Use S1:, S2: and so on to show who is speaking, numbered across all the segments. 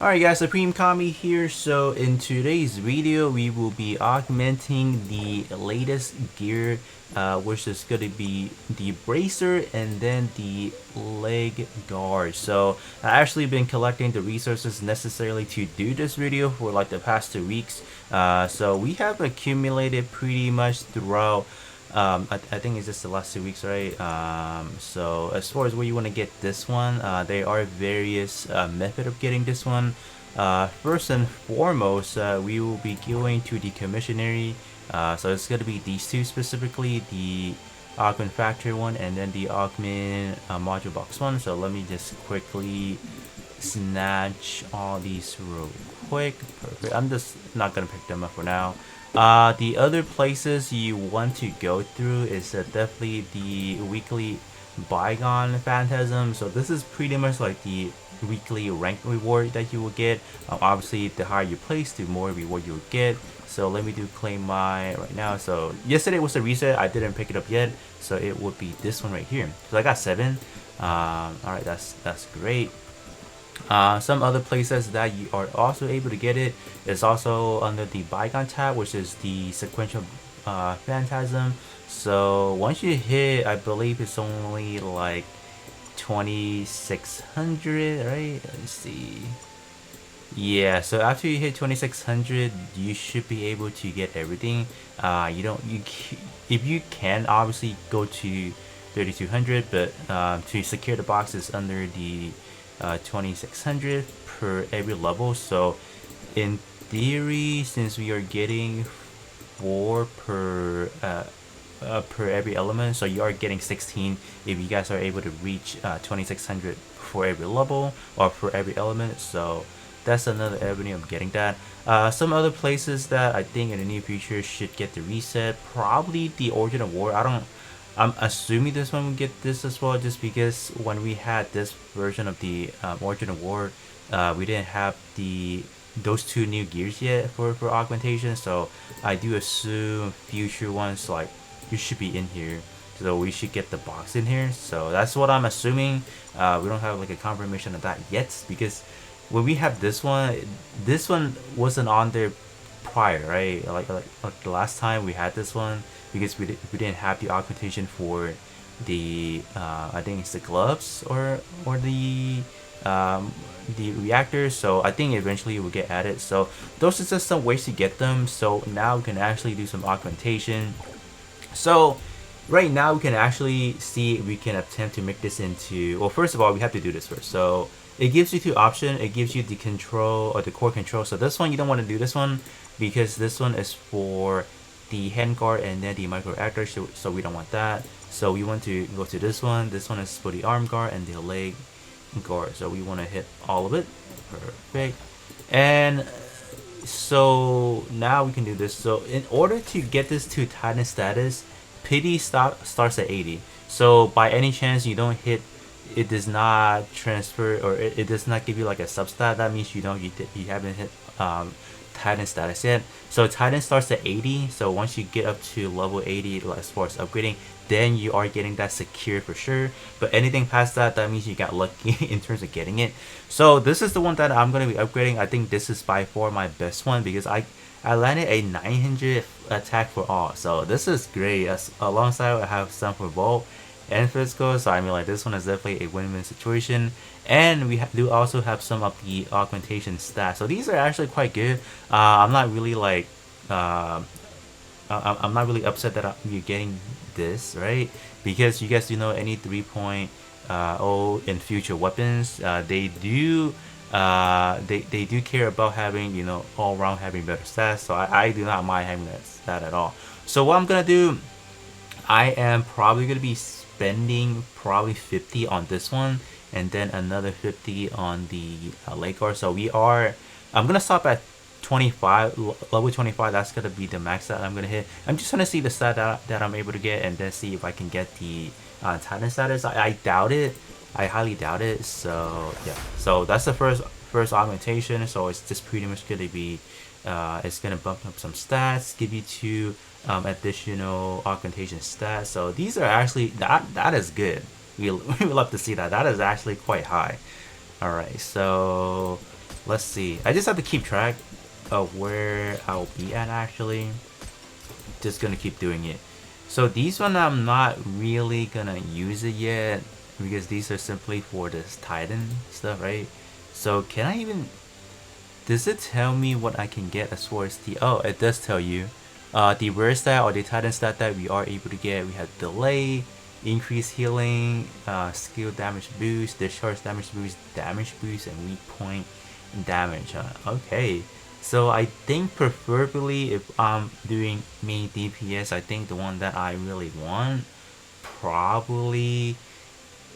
S1: Alright guys, Supreme Kami here. So in today's video, we will be augmenting the latest gear, which is going to be the bracer and then the leg guard. So I actually been collecting the resources necessarily to do this video for like the past 2 weeks. So we have accumulated pretty much throughout I think it's just the last 2 weeks, right? So as far as where you want to get this one, there are various method of getting this one. First and foremost, we will be going to the Commissionary. So it's going to be these two specifically, the augment factory one and then the augment module box one. So let me just quickly snatch all these real quick. Perfect. I'm just not gonna pick them up for now. The other places you want to go through is definitely the weekly bygone phantasm. So this is pretty much like the weekly rank reward that you will get. Obviously the higher you place, the more reward you will get. So let me do claim my right now. So yesterday was the reset, I didn't pick it up yet, so it would be this one right here. So I got 7. All right, that's great. Some other places that you are also able to get it is also under the bygone tab, which is the sequential phantasm. So once you hit, I believe it's only like 2600, right? Let me see. Yeah, so after you hit 2600, you should be able to get everything. If you can obviously go to 3200, but to secure the boxes under the 2600 per every level. So in theory, since we are getting 4 per every element, so you are getting 16 if you guys are able to reach 2600 for every level or for every element. So that's another avenue of getting that. Some other places that I think in the near future should get the reset, probably the Origin of War. I'm assuming this one will get this as well, just because when we had this version of the Origin of War, we didn't have those 2 new gears yet for augmentation. So I do assume future ones like you should be in here. So we should get the box in here. So that's what I'm assuming. We don't have like a confirmation of that yet, because when we have this one wasn't on there prior, right? Like the last time we had this one, because we didn't have the augmentation for the I think it's the gloves or the reactors. So I think eventually it will get added. So those are just some ways to get them. So now we can actually do some augmentation. So right now we can actually see if we can attempt to make this into, well, first of all we have to do this first. So it gives you 2 options. It gives you the control or the core control. So this one you don't want to do this one, because this one is for the hand guard and then the micro reactor, so we don't want that. So we want to go to this one. This one is for the arm guard and the leg guard. So we want to hit all of it. Perfect. And so now we can do this. So in order to get this to Titan status, pity starts at 80. So by any chance you don't hit, it does not transfer, or it does not give you like a substat. That means you haven't hit Titan status yet. So Titan starts at 80. So once you get up to level 80, as far as upgrading, then you are getting that secure for sure. But anything past that, that means you got lucky in terms of getting it. So this is the one that I'm going to be upgrading. I think this is by far my best one, because I landed a 900 attack for all. So this is great. Alongside I have some for Volt and physical. So I mean, like, this one is definitely a win-win situation. And we do also have some of the augmentation stats. So these are actually quite good. I'm not really like I'm not really upset that you're getting this, right? Because you guys do know any 3.0 in future weapons, they do care about having, you know, all around having better stats. So I do not mind having that stat at all. So what I'm gonna do, I am probably gonna be spending probably 50 on this one, and then another 50 on the Legguards. So I'm gonna stop at 25, level 25. That's gonna be the max that I'm gonna hit. I'm just gonna see the stat that I'm able to get, and then see if I can get the Titan status. I doubt it. I highly doubt it. So yeah. So that's the first augmentation. So it's just pretty much gonna be it's gonna bump up some stats, give you 2 additional augmentation stats. So these are actually, that is good. We love to see that. That is actually quite high. All right, so Let's see. I just have to keep track of where I'll be at actually. Just gonna keep doing it. So these one I'm not really gonna use it yet because these are simply for this Titan stuff, right? So can I even, does it tell me what I can get as far as the, oh, it does tell you. The rare stat or the Titan stat that we are able to get, we have delay, increased healing, skill damage boost, discharge damage boost, and weak point damage. Okay, so I think preferably if I'm doing main DPS, I think the one that I really want probably,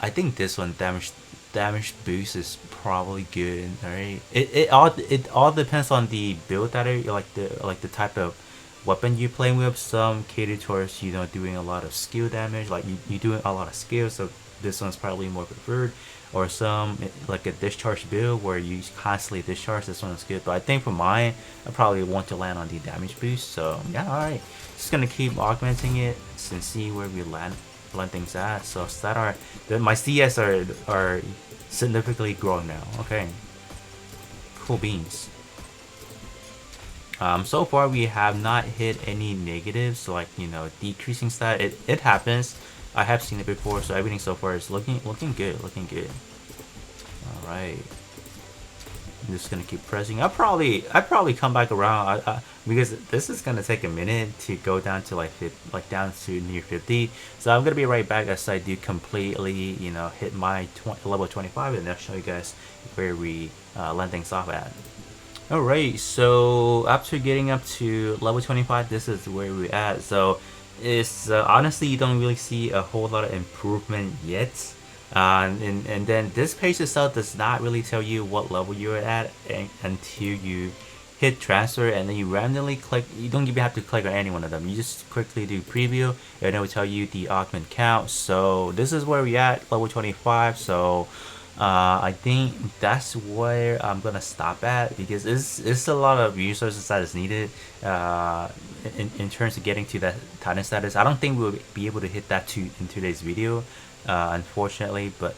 S1: I think this one, damage boost, is probably good. Alright, it all depends on the build that are like the type of weapon you're playing with. Some cater towards, you know, doing a lot of skill damage, like you doing a lot of skill, so this one's probably more preferred. Or some like a discharge build where you constantly discharge, this one is good. But I think for mine, I probably want to land on the damage boost. So yeah, alright, just gonna keep augmenting it and see where we land things at. So that are my CS are significantly growing now. Okay, cool beans. So far we have not hit any negatives, so like, you know, decreasing stat, it happens. I have seen it before, so everything so far is looking good, all right. I'm just gonna keep pressing. I probably come back around because this is gonna take a minute to go down to like down to near 50. So I'm gonna be right back as I do completely, you know, hit my level 25, and I'll show you guys where we land things off at. Alright, so after getting up to level 25, this is where we're at. So it's honestly, you don't really see a whole lot of improvement yet. And then this page itself does not really tell you what level you're at until you hit transfer, and then you randomly click. You don't even have to click on any one of them. You just quickly do preview, and it will tell you the augment count. So this is where we at, level 25. So I think that's where I'm gonna stop at, because it's a lot of resources that is needed in terms of getting to that Titan status. I don't think we'll be able to hit that in today's video, unfortunately, but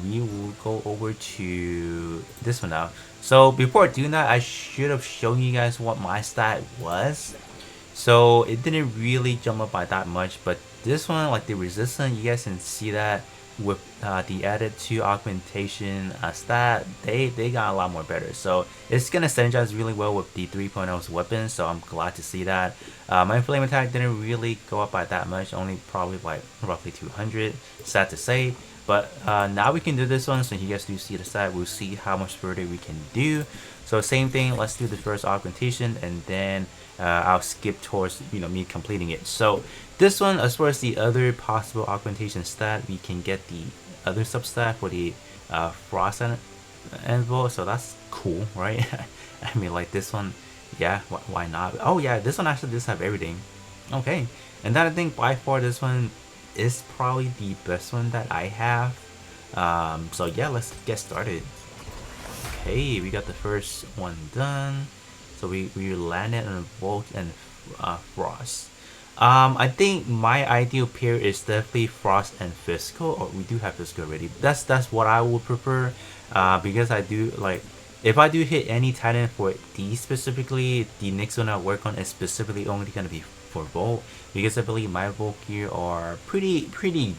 S1: we will go over to this one now. So before doing that, I should have shown you guys what my stat was. So it didn't really jump up by that much, but this one, like the resistance, you guys can see that with the added 2 augmentation stat, they got a lot more better. So it's gonna synergize really well with the 3.0's weapons, so I'm glad to see that. My flame attack didn't really go up by that much, only probably like roughly 200, sad to say. But now we can do this one, so you guys do see the stat, we'll see how much further we can do. So same thing, let's do the first augmentation, and then I'll skip towards, you know, me completing it. So this one, as far as the other possible augmentation stat, we can get the other substat for the frost anvil, so that's cool, right? I mean, like this one, yeah, why not? Oh yeah, this one actually does have everything. Okay, and then I think by far this one is probably the best one that I have. So yeah, let's get started. Okay, we got the first one done. So we landed on Volt and Frost. I think my ideal pair is definitely Frost and Physical, or we do have Physical already. That's what I would prefer, because I do like, if I do hit any Titan for these specifically, the next one I work on is specifically only gonna be for Volt, because I believe my Volt gear are pretty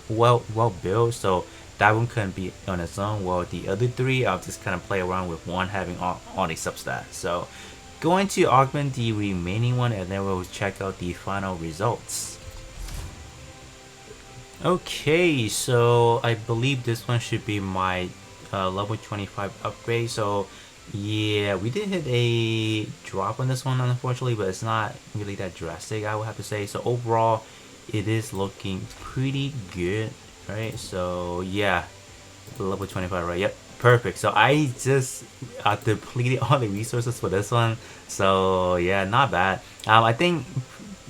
S1: well built, so that one couldn't be on its own. Well, the other 3, I'll just kind of play around with one having on a substat. So going to augment the remaining one, and then we'll check out the final results. Okay, so I believe this one should be my level 25 upgrade. So yeah, we did hit a drop on this one, unfortunately, but it's not really that drastic, I would have to say. So overall, it is looking pretty good, right? So yeah, level 25, right? Yep, perfect. So I just depleted all the resources for this one, so yeah, not bad. I think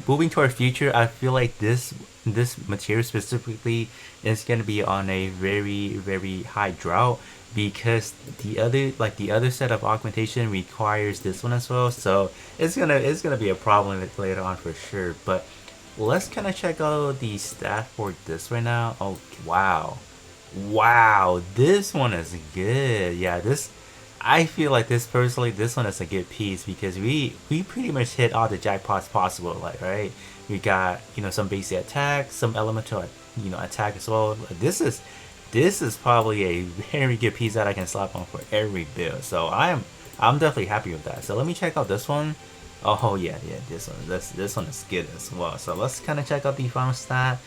S1: moving toward future, I feel like this material specifically is gonna be on a very high drought, because the other set of augmentation requires this one as well, so it's gonna be a problem later on for sure. But let's kind of check out the stat for this right now. Oh wow, this one is good. Yeah, this I feel like this personally, this one is a good piece because we pretty much hit all the jackpots possible. Like right, we got some basic attack, some elemental attack as well. This is probably a very good piece that I can slap on for every build. So I'm definitely happy with that. So let me check out this one. Oh yeah, this one is good as well. So let's kind of check out the final stat.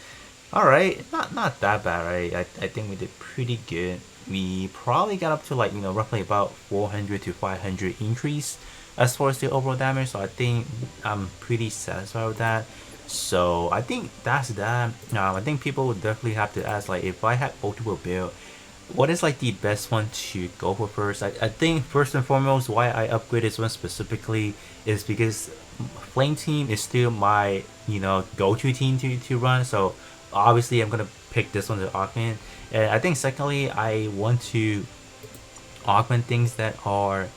S1: All right, not that bad, right? I think we did pretty good. We probably got up to like roughly about 400 to 500 increase as far as the overall damage. So I think I'm pretty satisfied with that. So I think that's that. I think people would definitely have to ask like if I had multiple build, what is like the best one to go for first? I think first and foremost why I upgraded this one specifically is because Flame Team is still my go-to team to run. So obviously I'm gonna pick this one to augment. And I think secondly I want to augment things that are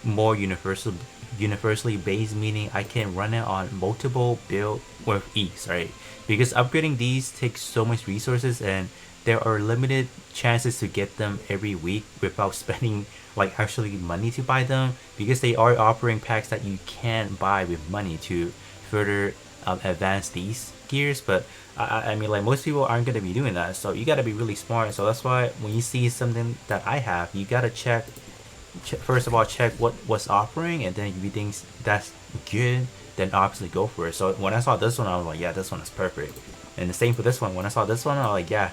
S1: more universally based, meaning I can run it on multiple build with ease, right? Because upgrading these takes so much resources and there are limited chances to get them every week without spending like actually money to buy them, because they are offering packs that you can buy with money to further advance these gears. But I mean, like most people aren't gonna be doing that, so you gotta be really smart. So that's why when you see something that I have, you gotta first of all check what was offering, and then if you think that's good, then obviously go for it. So when I saw this one, I was like, yeah, this one is perfect. And the same for this one. When I saw this one, I was like, yeah,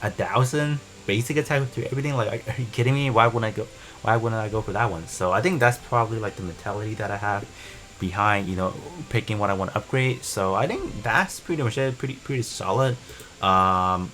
S1: 1,000 basic attack to everything. Like, are you kidding me? Why wouldn't I go? Why wouldn't I go for that one? So I think that's probably like the mentality that I have behind picking what I want to upgrade. So I think that's pretty much it. Pretty solid. Yeah,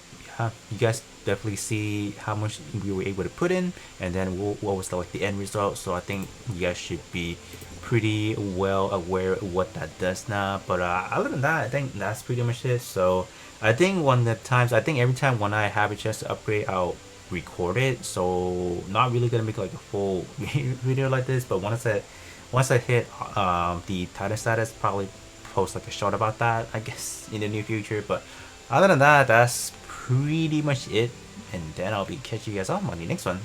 S1: you guys definitely see how much we were able to put in, and then what was like the end result. So I think you guys should be pretty well aware of what that does now. But other than that, I think that's pretty much it. So I think I think every time when I have a chance to upgrade, I'll record it. So not really gonna make like a full video like this, but once I hit the Titan status, probably post like a short about that, I guess, in the near future. But other than that, that's pretty much it. And then I'll be catching you guys on the next one.